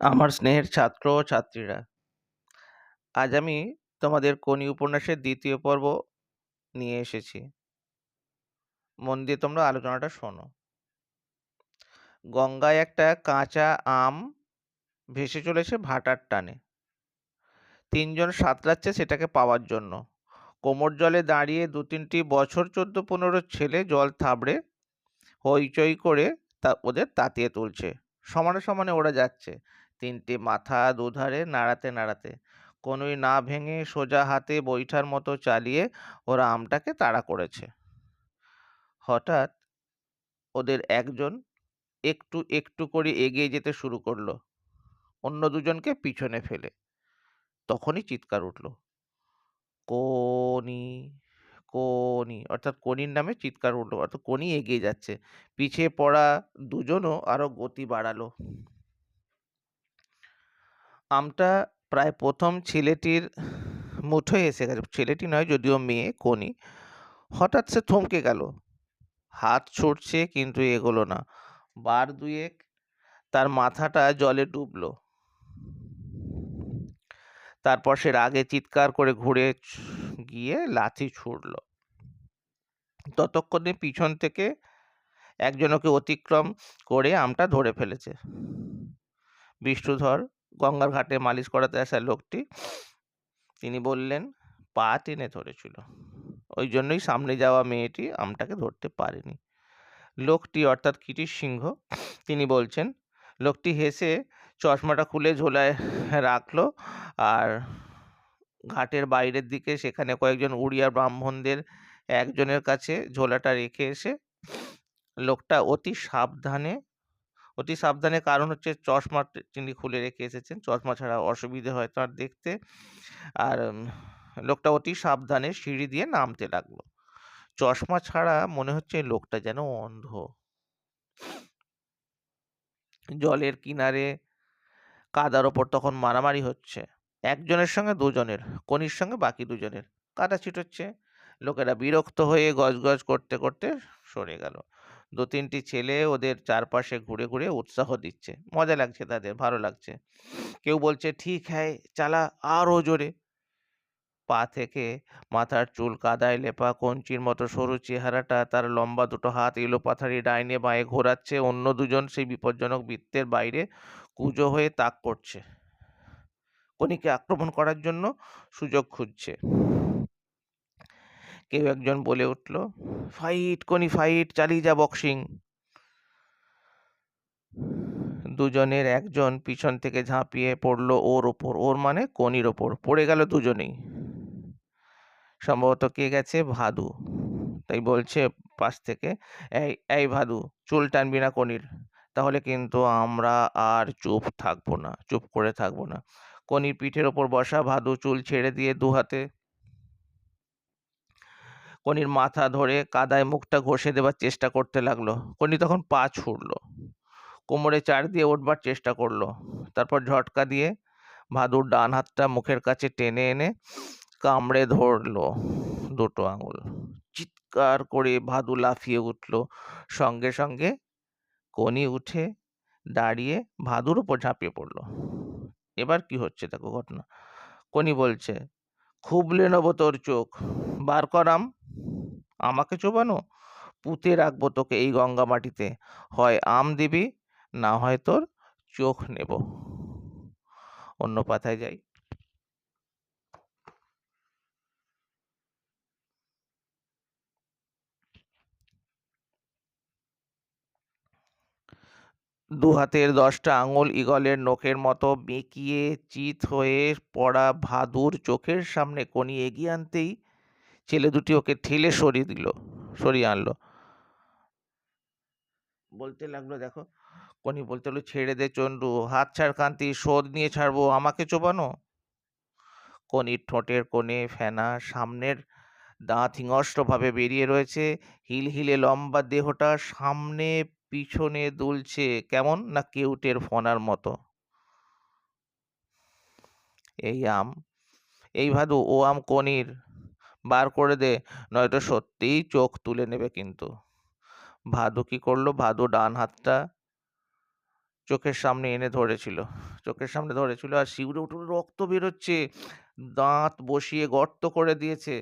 আমার স্নেহের ছাত্র ও ছাত্রীরা, আজ আমি তোমাদের কোনি উপন্যাসের দ্বিতীয় পর্ব নিয়ে এসেছি। মন দিয়ে তোমরা আলোচনাটা শোনো। গঙ্গায় একটা কাঁচা আম ভেসে চলেছে ভাটার টানে। তিনজন সাঁতরাচ্ছে সেটাকে পাওয়ার জন্য। কোমর জলে দাঁড়িয়ে ২-৩টি বছর ১৪-১৫ ছেলে জল থাবড়ে হইচই করে ওদের তাতিয়ে তুলছে। সমানে সমানে ওরা যাচ্ছে, তিনটে মাথা দুধারে নাড়াতে নাড়াতে। কোনোই না ভেঙে সোজা হাতে বৈঠার মতো চালিয়ে ওরা আমটাকে তাড়া করেছে। হঠাৎ ওদের একজন একটু একটু করে এগিয়ে যেতে শুরু করলো, অন্য দুজনকে পিছনে ফেলে। তখনই চিৎকার উঠল, কোনি কোনি, অর্থাৎ কোনির নামে চিৎকার উঠল, অর্থাৎ কোনি এগিয়ে যাচ্ছে। পিছিয়ে পড়া দুজনও আরো গতি বাড়ালো। আমটা প্রায় প্রথম ছেলেটির মুঠোয় এসে গেছে। ছেলেটি নয়, যদিও মেয়ে, কোনি। হঠাৎ সে থমকে গেল, হাত ছুটছে কিন্তু এগোলো না। বার দুয়েক তার মাথাটা জলে ডুবলো। তারপর সে রাগে চিৎকার করে ঘুরে গিয়ে লাথি ছুড়ল। ততক্ষণে পিছন থেকে একজন ওকে অতিক্রম করে আমটা ধরে ফেলেছে। বিষ্ণুধর, গঙ্গার ঘাটে মালিশ করাতে আসা লোকটি, তিনি বললেন, পা টেনে ধরেছিল, ওই জন্যই সামনে যাওয়া মেয়েটি আমটাকে ধরতে পারেনি। লোকটি অর্থাৎ কিটির সিংহ, তিনি বলছেন। লোকটি হেসে চশমাটা খুলে ঝোলায় রাখলো আর ঘাটের বাইরের দিকে, সেখানে কয়েকজন উড়িয়া ব্রাহ্মণদের একজনের কাছে ঝোলাটা রেখে এসে লোকটা অতি সাবধানে, কারণ হচ্ছে চশমা তিনি খুলে রেখে এসেছেন, চশমা ছাড়া অসুবিধে হয় তার দেখতে। আর লোকটা অতি সাবধানে সিঁড়ি দিয়ে নামতে লাগলো। চশমা ছাড়া মনে হচ্ছে লোকটা যেন অন্ধ। জলের কিনারে কাদার ওপর তখন মারামারি হচ্ছে, একজনের সঙ্গে দুজনের, কোনির সঙ্গে বাকি দুজনের। কাদা ছিটোচ্ছে। লোকেরা বিরক্ত হয়ে গজগজ করতে করতে সরে গেল। ২-৩টি ছেলে ওদের চারপাশে ঘুরে ঘুরে উৎসাহ দিচ্ছে, মজা লাগছে তাদের, ভালো লাগছে। কেউ বলছে, ঠিক হ্যায়, চালা আরো জোরে। পা থেকে মাথার চুল কাদায় লেপা, কঞ্চির মতো সরু চেহারাটা, তার লম্বা দুটো হাত এলোপাথারি ডাইনে বাঁয়ে ঘোরাচ্ছে। অন্য দুজন সেই বিপজ্জনক বৃত্তের বাইরে কুঁজো হয়ে তাক করছে, কোনিকে আক্রমণ করার জন্য সুযোগ খুঁজছে। কেউ একজন বলে উঠল, ফাইট কোনি ফাইট, চালিয়ে যা বক্সিং। দুজনের একজন পিছন থেকে ঝাঁপিয়ে পড়লো ওর ওপর, ওর মানে কোনির ওপর। পড়ে গেল দুজনেই। সম্ভবত কে গেছে, ভাদু। তাই বলছে পাশ থেকে, এই এই ভাদু, চুল টানবি না কোনির, তাহলে কিন্তু আমরা আর চুপ করে থাকবো না। কোনির পিঠের ওপর বসা ভাদু চুল ছেড়ে দিয়ে দুহাতে কোনির মাথা ধরে কাদায় মুখটা ঘষে দেবার চেষ্টা করতে লাগলো। কোনি তখন পা ছুড়ল, কোমরে চার দিয়ে উঠবার চেষ্টা করলো। তারপর ঝটকা দিয়ে ভাদুর ডান হাতটা মুখের কাছে টেনে এনে কামড়ে ধরলো দুটো আঙুল। চিৎকার করে ভাদু লাফিয়ে উঠল। সঙ্গে সঙ্গে কোনি উঠে দাঁড়িয়ে ভাদুর উপর ঝাঁপিয়ে পড়লো। এবার কি হচ্ছে দেখো ঘটনা। কোনি বলছে, খুবলে নেবো তোর চোখ, বার কর আম। আমাকে চোবানো? পুঁতে রাখবো তোকে এই গঙ্গা মাটিতে, হয় আম দিবি, না হয় তোর চোখ নেব। অন্য পাতায় যাই। দুহাতের 10টা আঙুল ঈগলের নখের মতো বেঁকিয়ে চিত হয়ে পড়া ভাদুর চোখের সামনে কোনি এগিয়ে আনতেই ছেলে দুটি ওকে ঠেলে সরিয়ে আনলো। বলতে লাগলো, দেখো, কোনি বলতে লাগলো, ছেড়ে দে চন্ডু, হাত ছাড় কান্তি, শোধ নিয়ে ছাড়বো, আমাকে চোবানো। কোনির ঠোঁটের কোণে ফেনা, সামনের দাঁত হিংস্রভাবে বেরিয়ে রয়েছে। হিলহিলে লম্বা দেহটা সামনে পিছনে দুলছে, কেমন না কেউটের ফনার মতো। এই ভাদু, ও আম কোনির, বার করে দে, নয়তো সত্যিই চোখ তুলে নেবে কিন্তু। ভাদু কি করলো, ভাদু ডান হাতটা চোখের সামনে এনে ধরেছিল, চোখের সামনে ধরেছিল, আর শিউরে উঠে রক্ত বেরোচ্ছে, দাঁত বসিয়ে গর্ত করে দিয়েছে।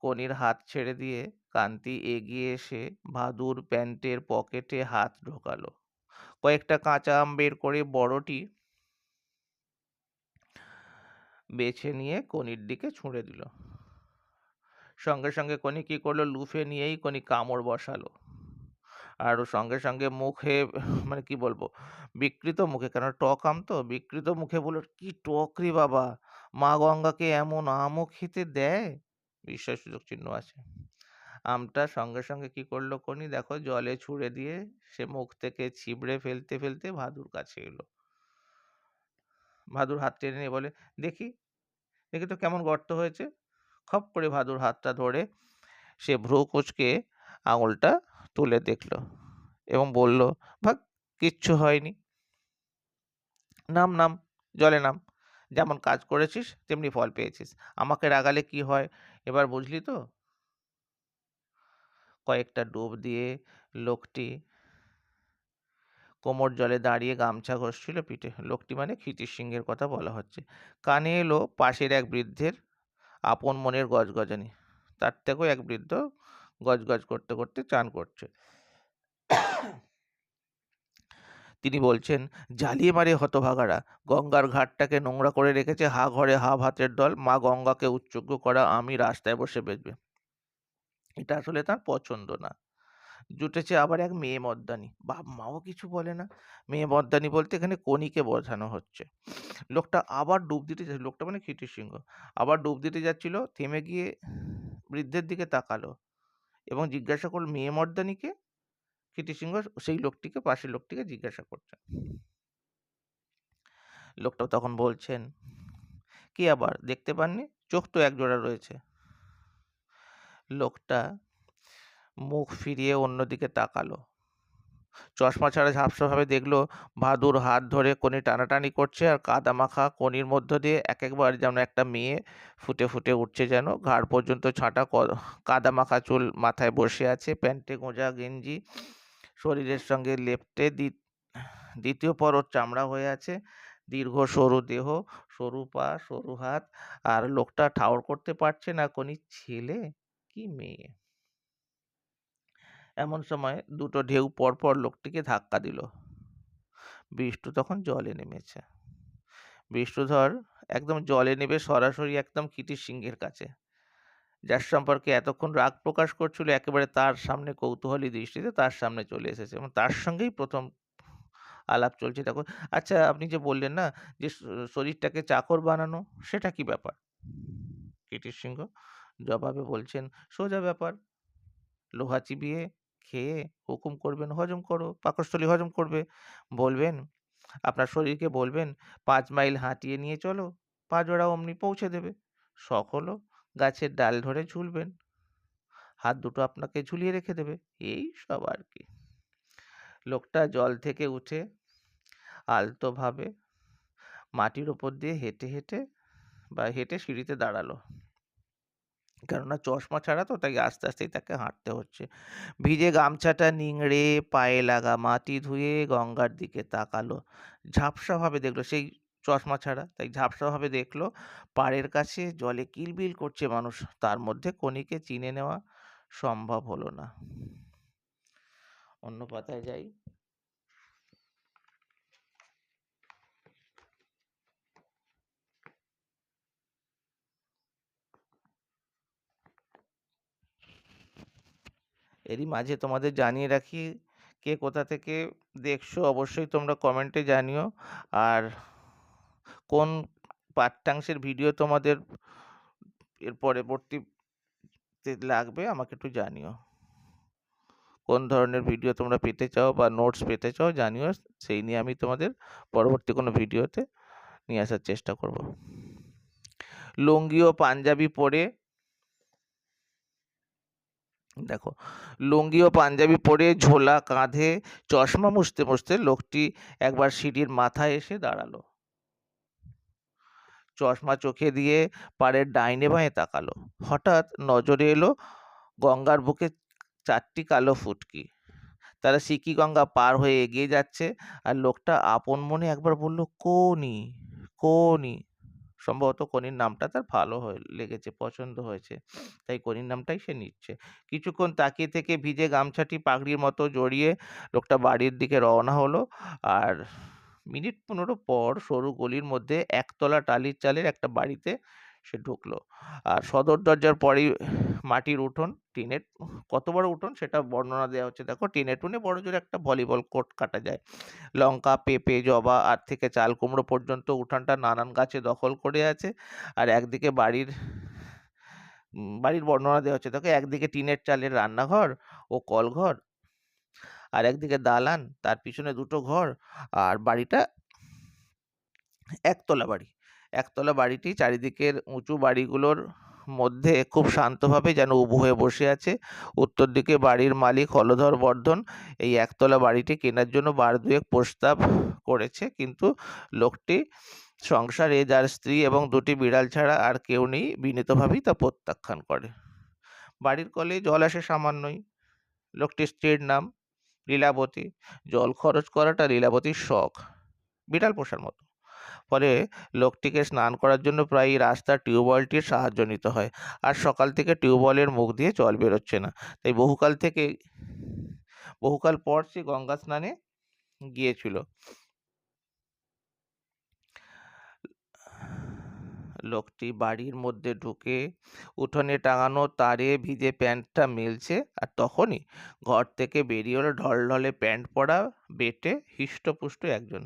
কনির হাত ছেড়ে দিয়ে কান্তি এগিয়ে এসে ভাদুর প্যান্টের পকেটে হাত ঢোকালো, কয়েকটা কাঁচা আম বের করে বড়টি বেছে নিয়ে কনির দিকে ছুঁড়ে দিল। সঙ্গে সঙ্গে কনি কি করলো, লুফে নিয়েই কনি কামড় বসালো, আর সঙ্গে সঙ্গে মুখে, মানে কি বলবো, বিকৃত মুখে, কেন টক আম তো, বিকৃত মুখে বলল, কি টক রে বাবা, মা গঙ্গাকে এমন আমও খেতে দেয়? বিস্ময় সূচক চিহ্ন আছে। আমটা সঙ্গে সঙ্গে কি করলো কনি, দেখো, জলে ছুঁড়ে দিয়ে সে মুখ থেকে ছিবড়ে ফেলতে ফেলতে ভাদুর কাছে এলো। ভাদুর হাত টেনে নিয়ে বলে, দেখি দেখি তো কেমন গর্ত হয়েছে। খপ করে ভাদুর হাতটা ধরে সে ভ্রু কুঁচকে আঙুলটা তুলে দেখলো এবং বলল, ভাগ, কিচ্ছু হয়নি, নাম নাম, জলে নাম, যেমন কাজ করেছিস তেমনি ফল পেয়েছিস, আমাকে রাগালে কি হয় এবার বুঝলি তো? কয়েকটা ডুব দিয়ে লোকটি কোমর জলে দাঁড়িয়ে গামছা ঘষছিল পিঠে। লোকটি মানে ক্ষিতিশ সিংহের কথা বলা হচ্ছে। কানে এলো পাশের এক বৃদ্ধের আপন মনের গজগজানি। তার থেকেও এক বৃদ্ধ গজগজ করতে করতে চান করছে। তিনি বলছেন, জ্বালিয়ে মারে হতভাগারা, গঙ্গার ঘাটটাকে নোংরা করে রেখেছে হা ঘরে হা ভাতের দল, মা গঙ্গাকে উৎসর্গ করা আমি রাস্তায় বসে বেচবে। এটা আসলে তার পছন্দ না। জুটেছে আবার এক মেয়ে মদ্দানি, বাপ মাও কিছু বলে না। মেয়ে মদ্দানি বলতে এখানে কনিকে বোঝানো হচ্ছে। লোকটা আবার ডুব দিতে যাচ্ছিল, লোকটা মানে ক্ষিতিশ সিংহ আবার ডুব দিতে যাচ্ছিল, থেমে গিয়ে বৃদ্ধের দিকে তাকালো এবং জিজ্ঞাসা করল, মেয়ে মর্দানিকে? ক্ষিতিশ সিংহ সেই লোকটিকে, পাশের লোকটিকে জিজ্ঞাসা করছেন। লোকটা তখন বলছেন, কি আবার দেখতে পাননি? চোখ তো একজোড়া রয়েছে। লোকটা মুখ ফিরিয়ে অন্যদিকে তাকালো, চশমা ছাড়া ঝাপসাভাবে দেখলো ভাদুর হাত ধরে কনি টানাটানি করছে, আর কাদা মাখা কনির মধ্য দিয়ে এক একবার যেন একটা মেয়ে ফুটে ফুটে উঠছে, যেন ঘাড় পর্যন্ত ছাঁটা কাদা মাখা চুল মাথায় বসে আছে, প্যান্টে গোঁজা গেঞ্জি শরীরের সঙ্গে লেপ্টে দ্বিতীয় পরত চামড়া হয়ে আছে, দীর্ঘ সরু দেহ, সরু পা, সরু হাত, আর লোকটা ঠাউর করতে পারছে না কনি ছেলে কি মেয়ে। এমন সময় দুটো ঢেউ পরপর লোকটিকে ধাক্কা দিল। বিষ্টু তখন জলে নেমেছে। বিষ্ণুধর একদম জলে নেমে সরাসরি একদম ক্ষিতিশ সিংহের কাছে, যার সম্পর্কে এতক্ষণ রাগ প্রকাশ করছিল, একেবারে তার সামনে কৌতূহলী দৃষ্টিতে তার সামনে চলে এসেছে এবং তার সঙ্গেই প্রথম আলাপ চলছে। দেখো, আচ্ছা, আপনি যে বললেন না যে শরীরটাকে চাকর বানানো, সেটা কি ব্যাপার? ক্ষিতিশ সিংহ জবাবে বলছেন, সোজা ব্যাপার, লোহা চিবিয়ে খেয়ে হুকুম করবেন, হজম করো, পাকস্থলী হজম করবে। বলবেন, আপনার শরীরকে বলবেন 5 মাইল হাঁটিয়ে নিয়ে চলো, 5 জোড়া অমনি পৌঁছে দেবে। শখ হলো গাছের ডাল ধরে ঝুলবেন, হাত দুটো আপনাকে ঝুলিয়ে রেখে দেবে, এই সব আর কি। লোকটা জল থেকে উঠে আলতোভাবে মাটির ওপর দিয়ে হেঁটে সিঁড়িতে দাঁড়ালো, কেননা চশমা ছাড়া তো, তাই আস্তে আস্তেই তাকে হাঁটতে হচ্ছে। ভিজে গামছাটা নিংড়ে পায়ে লাগা মাটি ধুয়ে গঙ্গার দিকে তাকালো, ঝাপসাভাবে দেখলো, সেই চশমা ছাড়া তাই ঝাপসাভাবে দেখলো পাড়ের কাছে জলে কিলবিল করছে মানুষ, তার মধ্যে কনিকে চিনে নেওয়া সম্ভব হলো না। অন্য পাতায় যাই। এরই মাঝে তোমাদের জানিয়ে রাখি, কে কোথা থেকে দেখছো অবশ্যই তোমরা কমেন্টে জানিও, আর কোন পাঠ্যাংশের ভিডিও তোমাদের এর পরবর্তীতে লাগবে আমাকে একটু জানিও। কোন ধরনের ভিডিও তোমরা পেতে চাও বা নোটস পেতে চাও জানিও, সেই নিয়ে আমি তোমাদের পরবর্তী কোনো ভিডিওতে নিয়ে আসার চেষ্টা করব। লুঙ্গি ও পাঞ্জাবি পরে, দেখো, লুঙ্গি ও পাঞ্জাবি পরে ঝোলা কাঁধে চশমা মুছতে মুছতে লোকটি একবার সিঁড়ির মাথায় এসে দাঁড়ালো, চশমা চোখে দিয়ে পাড়ের ডাইনে বাঁয়ে তাকালো। হঠাৎ নজরে এলো গঙ্গার বুকে 4টি কালো ফুটকি, তারা সিকিগঙ্গা পার হয়ে এগিয়ে যাচ্ছে, আর লোকটা আপন মনে একবার বলল, কোনি, কোনি। সম্ভবত কনির নামটা তার ভালো লেগেছে, পছন্দ হয়েছে, তাই কনির নামটাই সে নিচ্ছে। কিছুক্ষণ তাকিয়ে থেকে ভিজে গামছাটি পাগড়ির মতো জড়িয়ে লোকটা বাড়ির দিকে রওনা হলো। আর মিনিট 15 পর সরু গলির মধ্যে একতলা টালির চালের একটা বাড়িতে সে ঢুকলো। আর সদর দরজার পরেই মাটির উঠোন, টিনের, কত বড় উঠোন সেটা বর্ণনা দেওয়া হচ্ছে, দেখো টিনের উঠোনে বড় জোরে একটা ভলিবল কোর্ট কাটা যায়। লঙ্কা, পেঁপে, জবা আর থেকে চাল কুমড়ো পর্যন্ত উঠানটা নানান গাছে দখল করে আছে। আর একদিকে বাড়ির বর্ণনা দেওয়া হচ্ছে, দেখো একদিকে টিনের চালের রান্নাঘর ও কলঘর, আর একদিকে দালান, তার পিছনে দুটো ঘর। আর বাড়িটা একতলা বাড়ি। একতলা বাড়িটি চারিদিকের উঁচু বাড়িগুলোর মধ্যে খুব শান্তভাবে যেন উবু হয়ে বসে আছে। উত্তর দিকে বাড়ির মালিক হলধর বর্ধন এই একতলা বাড়িটি কেনার জন্য বার দুয়েক প্রস্তাব করেছে, কিন্তু লোকটি সংসারে যার স্ত্রী এবং দুটি বিড়াল ছাড়া আর কেউ নেই, বিনীতভাবেই তা প্রত্যাখ্যান করে। বাড়ির কলে জল আসে সামান্যই। লোকটির স্ত্রীর নাম লীলাবতী। জল খরচ করাটা লীলাবতীর শখ, বিড়াল পোষার মতো। ফলে লোকটিকে স্নান করার জন্য প্রায়ই রাস্তার টিউবওয়েলটির সাহায্য নিতে হয়। আর সকাল থেকে টিউবওয়েলের মুখ দিয়ে জল বেরোচ্ছে না, তাই বহুকাল পর সে গঙ্গা স্নানে গিয়েছিল। লোকটি বাড়ির মধ্যে ঢুকে উঠোনে টাঙানো তারে ভিজে প্যান্টটা মেলছে, আর তখনই ঘর থেকে বেরিয়ে এলো ঢলঢলে প্যান্ট পরা, বেটে, হিষ্টপুষ্ট একজন।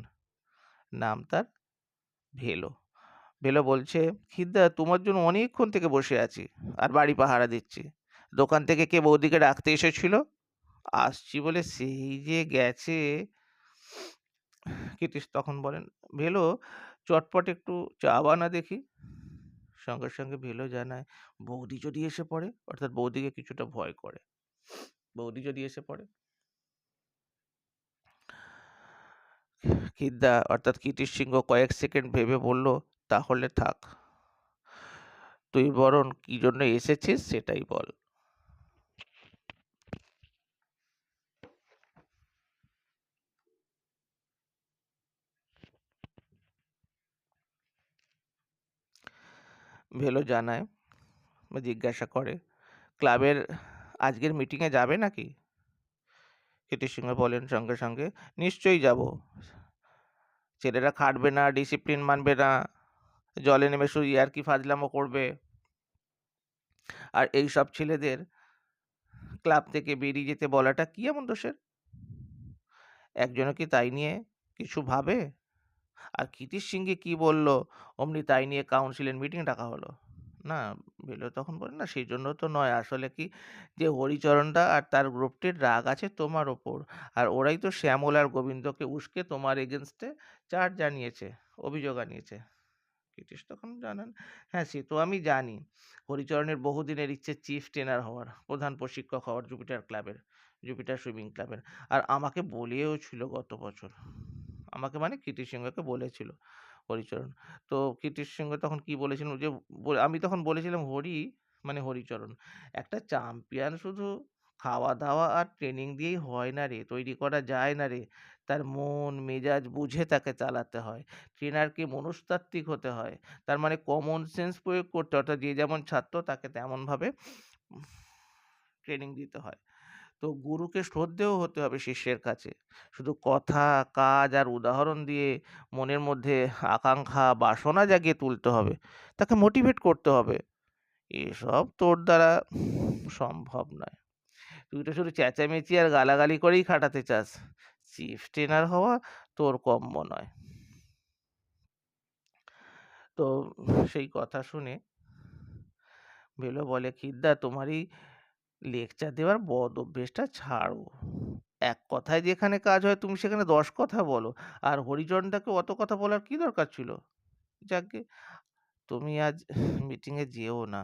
নাম তার ভেলো। ভেলো বলছে, খিদ্দা তোমার জন্য অনেকক্ষণ থেকে বসে আছি আর বাড়ি পাহারা দিচ্ছি। দোকান থেকে কে বৌদিকে ডাকতে এসেছিল? আসছি বলে সেই যে গেছে। কৃতিশ তখন বলেন, ভেলো চটপট একটু চা বানা দেখি। সঙ্গে সঙ্গে ভেলো জানায়, বৌদি যদি এসে পড়ে, অর্থাৎ বৌদিকে কিছুটা ভয় করে, বৌদি যদি এসে পড়ে। খিদ্দা অর্থাৎ কৃতিশ সিংহ কয়েক সেকেন্ড ভেবে বলল, তাহলে থাক, তুই বরং কি জন্য এসেছিস সেটাই বল। ভেলো জানায় বা জিজ্ঞাসা করে, ক্লাবের আজকের মিটিংয়ে যাবে নাকি? কৃতিশ সিংহ বলেন সঙ্গে সঙ্গে, নিশ্চয়ই যাব। ছেলেরা খাটবে না, ডিসিপ্লিন মানবে না, জলে নেমে শুধু ইয়ার্কি ফাজলামো করবে। আর এই সব ছেলেদের ক্লাব থেকে বেরিয়ে যেতে বলাটা কি এমন দোষের? একজনও কি তাই নিয়ে কিছু ভাবে? আর কৃতিশ সিংহে কি বলল, অমনি তাই নিয়ে কাউন্সিলের মিটিং ডাকা হলো? না, ভেলো তখন বলে, না সেই জন্য তো নয়, আসলে কি যে হরিচরণদা আর তার গ্রুপটির রাগ আছে তোমার ওপর, আর ওরাই তো শ্যামল আর গোবিন্দকে উস্কে তোমার এগেনস্টে চার্জ জানিয়েছে, অভিযোগ আনিয়েছে। কৃতিশ তখন জানান, হ্যাঁ সে তো আমি জানি। হরিচরণের বহুদিনের ইচ্ছে চিফ ট্রেনার হওয়ার, প্রধান প্রশিক্ষক হওয়ার জুপিটার সুইমিং ক্লাবের। আর আমাকে বলেও ছিল গত বছর, আমাকে মানে কৃতিশ সিংহকে বলেছিল হরিচরণ। তো কৃতিশ সিংহ তখন কি বলেছিলেন যে, আমি তখন বলেছিলাম, মানে হরিচরণ, একটা চ্যাম্পিয়ন শুধু খাওয়া দাওয়া আর ট্রেনিং দিয়েই হয় না রে, তৈরি করা যায় না রে। তার মন মেজাজ বুঝে তাকে চালাতে হয়। ট্রেনারকে মনস্তাত্ত্বিক হতে হয়, তার মানে কমন সেন্স প্রয়োগ করতে, অর্থাৎ যে যেমন ছাত্র তাকে তেমনভাবে ট্রেনিং দিতে হয়। তো গুরুকে শ্রদ্ধেয় হতে হবে শিষ্যের কাছে। শুধু কথা, কাজ আর উদাহরণ দিয়ে মনের মধ্যে আকাঙ্ক্ষা, বাসনা জাগিয়ে তুলতে হবে, তাকে মোটিভেট করতে হবে। এসব তোর দ্বারা সম্ভব নয়। তুই তো শুধু চেঁচামেচি আর গালাগালি করেই খাটাতে চাস। চিফ ট্রেনার হওয়া তোর কম্ম নয়। তো সেই কথা শুনে ভেলো বলে, খিদ্দা তোমার এই লেকচার দেওয়ার বদ অভ্যেসটা ছাড়ো। এক কথায় যেখানে কাজ হয় তুমি সেখানে 10 কথা বলো। আর হরিচরণদাকে অত কথা বলার কি দরকার ছিল? যাকগে, তুমি আজ মিটিংয়ে যেও না,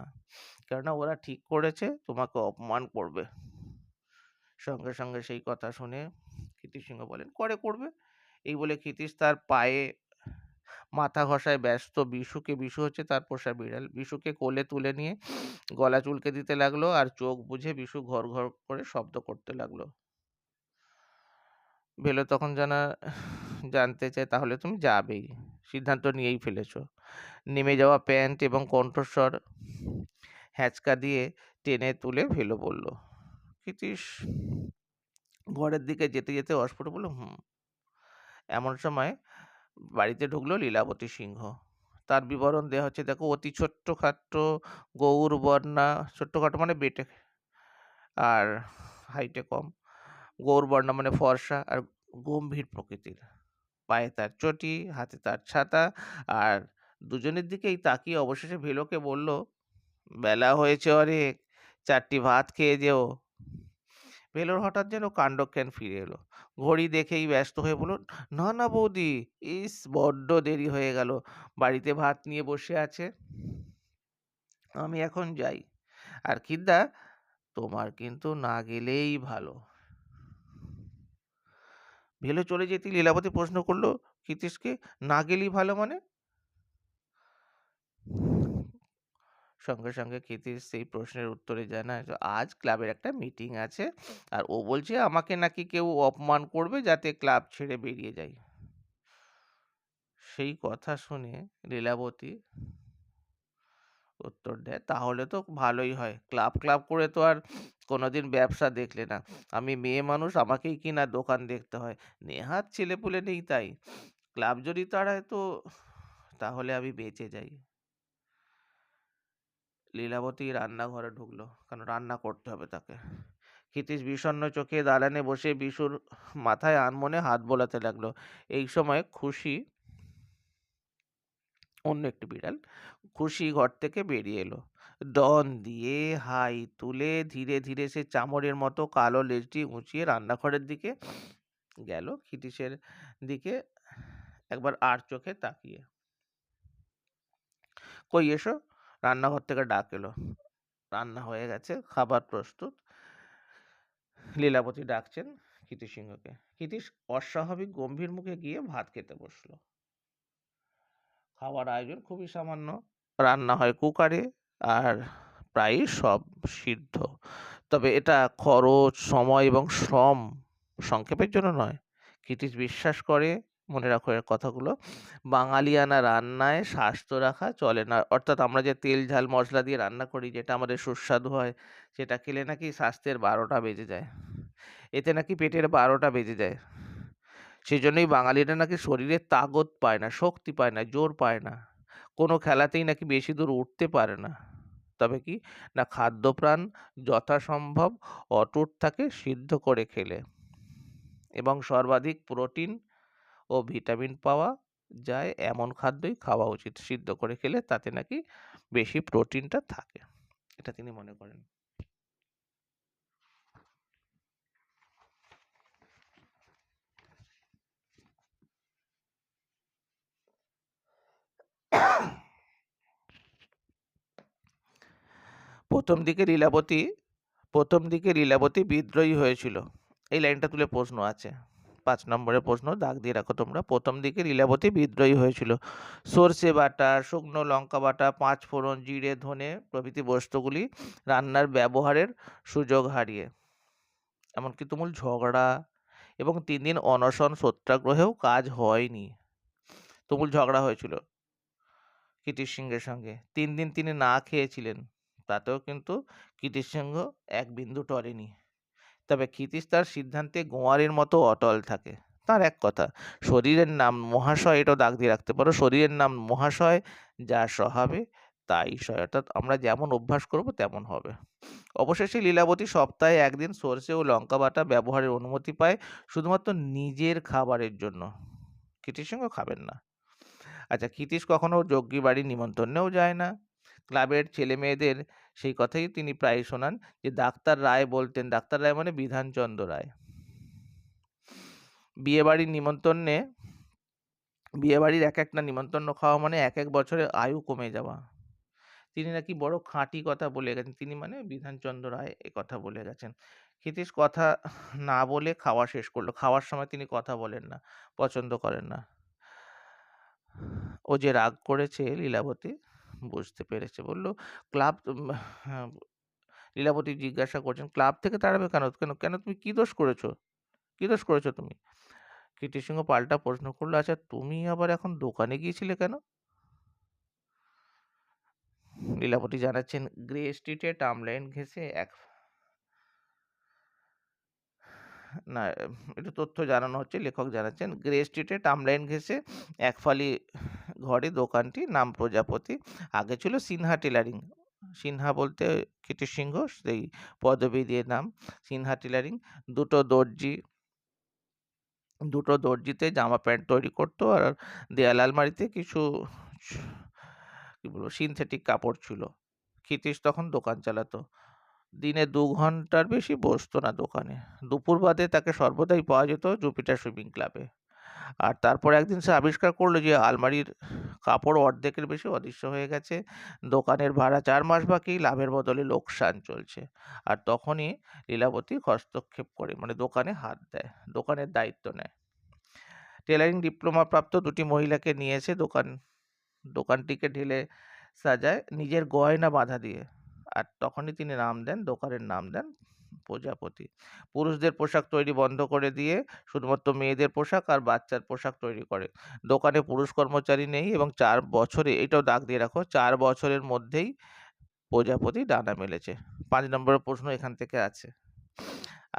কেননা ওরা ঠিক করেছে তোমাকে অপমান করবে। সঙ্গে সঙ্গে সেই কথা শুনে কৃতিশ সিংহ বলেন, করবে। এই বলে কৃতিশ তার পায়ে মাথা ঘষায় ব্যস্ত বিশু হচ্ছে তার পোষা বিড়াল, বিশুকে কোলে তুলে নিয়ে গলা চুলকে দিতে লাগলো, আর চোখ বুজে বিশু ঘর ঘর করে শব্দ করতে লাগলো। ভেলো তখন জানতে চায়, তাহলে তুমি যাবেই, সিদ্ধান্ত নিয়েই ফেলেছো। নেমে যাওয়া প্যান্ট এবং কণ্ঠস্বর হ্যাঁচকা দিয়ে টেনে তুলে ভেলো বলল। ক্ষিতীশ ঘরের দিকে যেতে যেতে অস্ফুট বলল, হুম। এমন সময় বাড়িতে ঢুকলো লীলাবতী সিংহ। তার বিবরণ দেওয়া হচ্ছে, দেখো, অতি ছোট্টখাট্ট গৌরবর্ণা, ছোট্টখাটো মানে বেটে, আর হাইটে কম, গৌরবর্ণা মানে ফর্সা আর গম্ভীর প্রকৃতির। পায়ে তার চটি, হাতে তার ছাতা, আর দুজনের দিকেই তাকিয়ে অবশেষে ভেলোকে বলল, বেলা হয়েছে অনেক, 4টি ভাত খেয়ে যেও। ভেলোর হঠাৎ যেন কাণ্ডজ্ঞান ফিরে এলো। ঘড়ি দেখেই ব্যস্ত হয়ে বলল, না না বৌদি, ইস বড্ড দেরি হয়ে গেল, বাড়িতে ভাত নিয়ে বসে আছে, আমি এখন যাই। আর খিদ্দা, তোমার কিন্তু না গেলেই ভালো। ভেলো চলে যেতে লীলাবতী প্রশ্ন করলো ক্ষিতীশকে, না গেলেই ভালো মানে? সঙ্গে সঙ্গে ক্ষিতীশ সেই প্রশ্নের উত্তরে জানায়, আজ ক্লাবের একটা মিটিং আছে, আর ও বলছে আমাকে নাকি কেউ অপমান করবে যাতে ক্লাব ছেড়ে বেরিয়ে যাই। সেই কথা শুনে লীলাবতী উত্তর দেয়, তাহলে তো ভালোই হয়, ক্লাব ক্লাব করে তো আর কোনোদিন ব্যবসা দেখলে না, আমি মেয়ে মানুষ, আমাকেই কিনা দোকান দেখতে হয়, নেহাত ছেলেপুলে নেই, তাই ক্লাব যদি তাড়ায় তো তাহলে আমি বেঁচে যাই। লীলাবতী রান্নাঘরে ঢুকলো, কারণ রান্না করতে হবে তাকে। ক্ষিতীশ বিষণ্ণ চোখে দালানে বসে বিশুর মাথায় আনমনে হাত বোলাতে লাগলো। এই সময় খুশি, অন্য একটি বিড়াল, খুশি ঘর থেকে বেরিয়ে এলো। ডন দিয়ে হাই তুলে ধীরে ধীরে সে চামড়ের মতো কালো লেজটি উঁচিয়ে রান্নাঘরের দিকে গেল, ক্ষিতীশের দিকে একবার আর চোখে তাকিয়ে। কই এসো, রান্নাঘর থেকে ডাক এলো। রান্না হয়ে গেছে, খাবার প্রস্তুত। লীলাবতী ডাকছেন ক্ষিতীশ সিংহকে। ক্ষিতীশ অস্বাভাবিক গম্ভীর মুখে গিয়ে ভাত খেতে বসলো। খাবার আয়োজন খুবই সামান্য, রান্না হয় কুকারে, আর প্রায়ই সব সিদ্ধ। তবে এটা খরচ, সময় এবং শ্রম সংক্ষেপের জন্য নয়। ক্ষিতীশ বিশ্বাস করে, মনে রাখো এর কথাগুলো, বাঙালিয়ানা রান্নায় স্বাস্থ্য রাখা চলে না। অর্থাৎ আমরা যে তেল ঝাল মশলা দিয়ে রান্না করি, যেটা আমাদের সুস্বাদু হয়, সেটা খেলে নাকি স্বাস্থ্যের 12টা বেজে যায়, এতে নাকি পেটের 12টা বেজে যায়। সেই জন্যই বাঙালিরা নাকি শরীরে তাগত পায় না, শক্তি পায় না, জোর পায় না, কোনো খেলাতেই নাকি বেশি দূর উঠতে পারে না। তবে কি না, খাদ্যপ্রাণ যথাসম্ভব অটুট থাকে সিদ্ধ করে খেলে, এবং সর্বাধিক প্রোটিন ও ভিটামিন পাওয়া যায় এমন খাদ্যই খাওয়া উচিত। সিদ্ধ করে খেলে তাতে নাকি বেশি প্রোটিনটা থাকে, এটা তিনি মনে করেন। প্রথম দিকে লীলাবতী প্রথম দিকে লীলাবতী বিদ্রোহী হয়েছিল, এই লাইনটা তুলে প্রশ্ন আছে, 5 নম্বরের প্রশ্ন, দাগ দিয়ে রাখো তোমরা। প্রথম দিকে লীলাবতী বিদ্রোহী হয়েছিল সর্ষে বাটা, শুকনো লঙ্কা বাটা, 5 ফোড়ন, জিরে, ধনে প্রভৃতি বস্তুগুলি রান্নার ব্যবহারের সুযোগ হারিয়ে, এমনকি তুমুল ঝগড়া এবং 3 দিন অনশন সত্যাগ্রহেও কাজ হয়নি। তুমুল ঝগড়া হয়েছিল ক্ষিতীশ সিংহের সঙ্গে, 3 দিন তিনি না খেয়েছিলেন, তাতেও কিন্তু ক্ষিতীশ সিংহ এক বিন্দু টলেনি। তবে ক্ষিতীশ তার সিদ্ধান্তে গোয়ারের মতো অটল থাকে। তার এক কথা, শরীরের নাম মহাশয়, এটাও দাগ দিয়ে রাখতে পারো, শরীরের নাম মহাশয়, যা স্বভাবে তাই সয়, অর্থাৎ আমরা যেমন অভ্যাস করব তেমন হবে। অবশেষে লীলাবতী সপ্তাহে একদিন সর্ষে ও লঙ্কা বাটা ব্যবহারের অনুমতি পায়, শুধুমাত্র নিজের খাবারের জন্য। ক্ষিতীশ সিংহ খাবেন না। আচ্ছা, ক্ষিতীশ কখনো যজ্ঞী বাড়ির নিমন্ত্রণেও যায় না। ক্লাবের ছেলে মেয়েদের সেই কথাই তিনি প্রায় শোনান, যে ডাক্তার রায় বলতেন, ডাক্তার রায় মানে বিধানচন্দ্র রায়, বিয়েবাড়ির নিমন্ত্রণে, বিয়েবাড়ির এক একটা নিমন্ত্রণ খাওয়া মানে এক এক বছরের আয়ু কমে যাওয়া। তিনি নাকি বড় খাঁটি কথা বলে গেছেন, তিনি মানে বিধানচন্দ্র রায় এ কথা বলে গেছেন। ক্ষিতীশ কথা না বলে খাওয়া শেষ করলো। খাওয়ার সময় তিনি কথা বলেন না, পছন্দ করেন না। ও যে রাগ করেছে লীলাবতী বুঝতে পেরেছে, বলল, ক্লাব, হ্যাঁ, লীলাবতী জিজ্ঞাসা করছেন, ক্লাব থেকে তাড়াবে কেন? কেন কেন তুমি কি দোষ করেছো? কি দোষ করেছো তুমি? কীর্তিসিংহ পাল্টা প্রশ্ন করলো, আচ্ছা তুমি আবার এখন দোকানে গিয়েছিলে কেন? লীলাবতী জানাচ্ছেন, গ্রে স্ট্রিটে টার্মলাইন ঘেঁষে এক না একটু তথ্য জানানো হচ্ছে, লেখক জানাচ্ছেন গ্রে স্ট্রিটে টার্মলাইন ঘেঁষে একফালি ঘরে দোকানটি, নাম প্রজাপতি, আগে ছিল সিনহা টেলারিং। সিনহা বলতে কীর্তিসিংহ সেই পদবী দিয়ে নাম, সিনহা টেলারিং। দুটো দর্জি দুটো দর্জিতে জামা প্যান্ট তৈরি করতো, আর দেয়াল আলমারিতে কিছু কি বলবো সিনথেটিক কাপড় ছিল। ক্ষিতীশ তখন দোকান চালাতো। দিনে ২ ঘন্টার বেশি বসতো না দোকানে। দুপুর বাদে তাকে সর্বদাই পাওয়া যেত জুপিটার সুইমিং ক্লাবে। আর তারপর একদিন সে আবিষ্কার করলো যে আলমারির কাপড় অর্ধেকের বেশি অদৃশ্য হয়ে গেছে। দোকানের ভাড়া ৪ মাস বাকি, লাভের বদলে লোকসান চলছে। আর তখনই লীলাবতী হস্তক্ষেপ করে, মানে দোকানে হাত দেয়, দোকানের দায়িত্ব নেয়। টেলারিং ডিপ্লোমা প্রাপ্ত ২টি মহিলাকে নিয়ে এসে দোকানটিকে ঢেলে সাজায় নিজের গয়না বাঁধা দিয়ে। আর তখনই তিনি দোকানের নাম দেন প্রজাপতি। পুরুষদের পোশাক তৈরি বন্ধ করে দিয়ে শুধুমাত্র মেয়েদের পোশাক আর বাচ্চার পোশাক তৈরি করে। দোকানে পুরুষ কর্মচারী নেই এবং ৪ বছরে, এটাও দাগ দিয়ে রাখো, ৪ বছরের মধ্যেই প্রজাপতি ডানা মেলেছে। ৫ নম্বরের প্রশ্ন এখান থেকে আছে।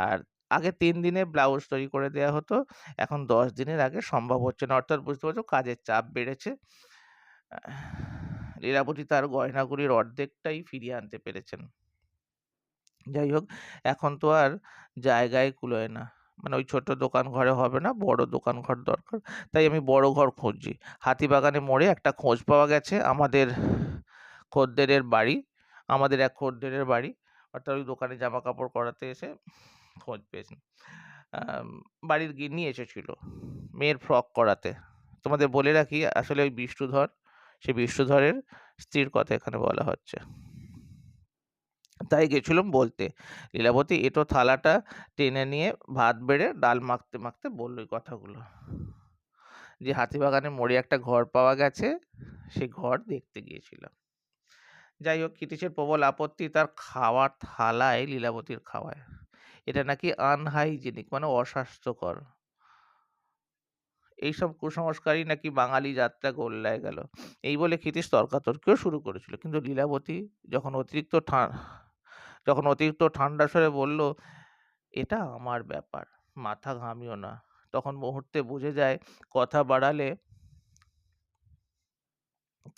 আর আগে ৩ দিনে ব্লাউজ তৈরি করে দেয়া হতো, এখন ১০ দিনের আগে সম্ভব হচ্ছে না। অর্থাৎ বুঝতে পারছো কাজের চাপ বেড়েছে। লীলাবতী তার গয়নাগুলির অর্ধেকটাই ফিরিয়ে আনতে পেরেছেন। যাই হোক, এখন তো আর জায়গায় কুলোয় না। মানে ওই ছোট দোকান ঘরে হবে না, বড় দোকান ঘর দরকার। তাই আমি বড় ঘর খুঁজছি। হাতিবাগানে মোড়ে একটা খোঁজ পাওয়া গেছে, খদ্দেরের বাড়ি আমাদের এক খদ্দেরের বাড়ি। অর্থাৎ ওই দোকানে জামা কাপড় করাতে এসে খোঁজ পেয়েছেন। বাড়ির গিন্নি এসেছিল মেয়ের ফ্রক করাতে। তোমাদের বলে রাখি, আসলে ওই বিষ্ণুধর, সেই বিষ্ণুধরের স্ত্রীর কথা এখানে বলা হচ্ছে। তাই গেছিলুম বলতে। লীলাবতী এঁটো থালাটা টেনে নিয়ে ভাত বেড়ে ডাল মাখতে মাখতে বলল এই কথাগুলো, যে হাতিবাগানে মোড়ে একটা ঘর পাওয়া গেছে, সে ঘর দেখতে গিয়েছিলাম। যাই হোক, ক্ষিতীশের প্রবল আপত্তি তার খাওয়ার থালায় লীলাবতীর খাওয়ায়। এটা নাকি আনহাইজেনিক, মানে অস্বাস্থ্যকর। এইসব কুসংস্কারই নাকি বাঙালি যাত্রা গোল্লায় গেল। এই বলে ক্ষিতীশ তর্কাতর্কিও শুরু করেছিল। কিন্তু লীলাবতী যখন অতিরিক্ত ঠান্ডা স্বরে বলল, এটা আমার ব্যাপার, মাথা ঘামিও না, তখন মুহূর্তে বুঝে যায় কথা বাড়ালে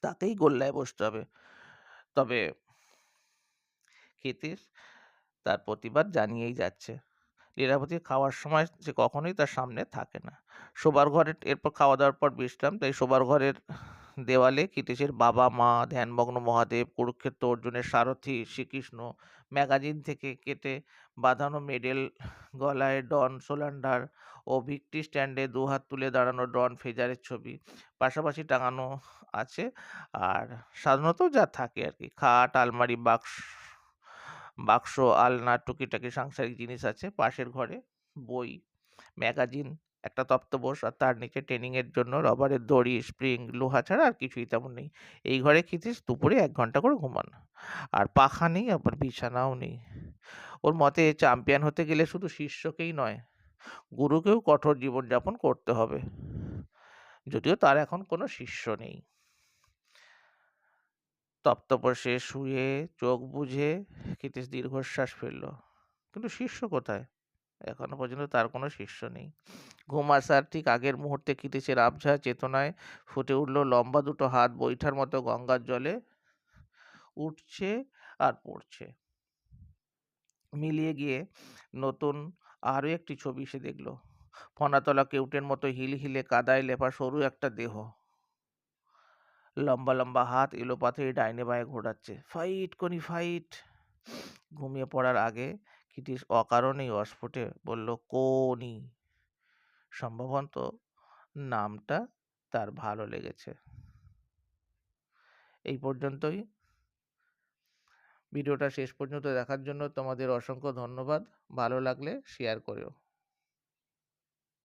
তাকেই গোল্লায় বসতে হবে। তবে ক্ষিতীশ তার প্রতিবাদ জানিয়েই যাচ্ছে। লীলাবতী খাওয়ার সময় সে কখনোই তার সামনে থাকে না। শোবার ঘরে এরপর খাওয়া দাওয়ার পর বিশ্রাম, তাই শোবার ঘরের দেওয়ালে ক্ষিতীশের বাবা মা, ধ্যানমগ্ন মহাদেব, কুরুক্ষেত্র অর্জুনের সারথি শ্রীকৃষ্ণ, ম্যাগাজিন থেকে কেটে বাঁধানো মেডেল, গলায় ডন সোলান্ডার ও ভিক্টি স্ট্যান্ডে দুহাত তুলে দাঁড়ানো ডন ফ্রেজারের ছবি পাশাপাশি টাঙানো আছে। আর সাধারণত যা থাকে আর কি, খাট, আলমারি, বাক্স, আলনা, টুকিটাকি সাংসারিক জিনিস আছে। পাশের ঘরে বই, ম্যাগাজিন, একটা তক্তপোষ, আর তার নিচে ট্রেনিং এর জন্য রবারের দড়ি, স্প্রিং, লোহা ছাড়া আর কিছুই তেমন নেই। এই ঘরে ক্ষিতীশ দুপুরে ১ ঘন্টা করে ঘুমান। আর পাখা নেই, আবার বিছানাও নেই। ওর মতে চ্যাম্পিয়ন হতে গেলে শুধু শিষ্যকেই নয়, গুরুকেও কঠোর জীবনযাপন করতে হবে। যদিও তার এখন কোনো শিষ্য নেই। তক্তপোষে শুয়ে চোখ বুজে ক্ষিতীশ দীর্ঘশ্বাস ফেলল। কিন্তু শিষ্য কোথায়? এখনো পর্যন্ত তার কোনো শিষ্য নেই। ঘুম আসার ঠিক আগের মুহূর্তে ক্ষিতীশের আবঝা চেতনায় ফুটে উঠল লম্বা দুটো হাত বৈঠার মতো গঙ্গার জলে উঠছে আর পড়ছে। মিলিয়ে গিয়ে নতুন আরও একটি ছবি সে দেখল। ফনাতলা কেউটের মতো হিলহিলে কাদায় লেপা সরু একটা দেহ, লম্বা লম্বা হাত এলোপাথারি ডাইনে বাঁয়ে ঘোরাচ্ছে। Fight কনি fight. ঘুমিয়ে পড়ার আগে ক্ষিতীশ অকারণেই অস্ফুটে বলল কোনি। সম্ভবত নামটা তার ভালো লেগেছে। এই পর্যন্তই। ভিডিওটা শেষ পর্যন্ত দেখার জন্য তোমাদের অসংখ্য ধন্যবাদ। ভালো লাগলে শেয়ার করো।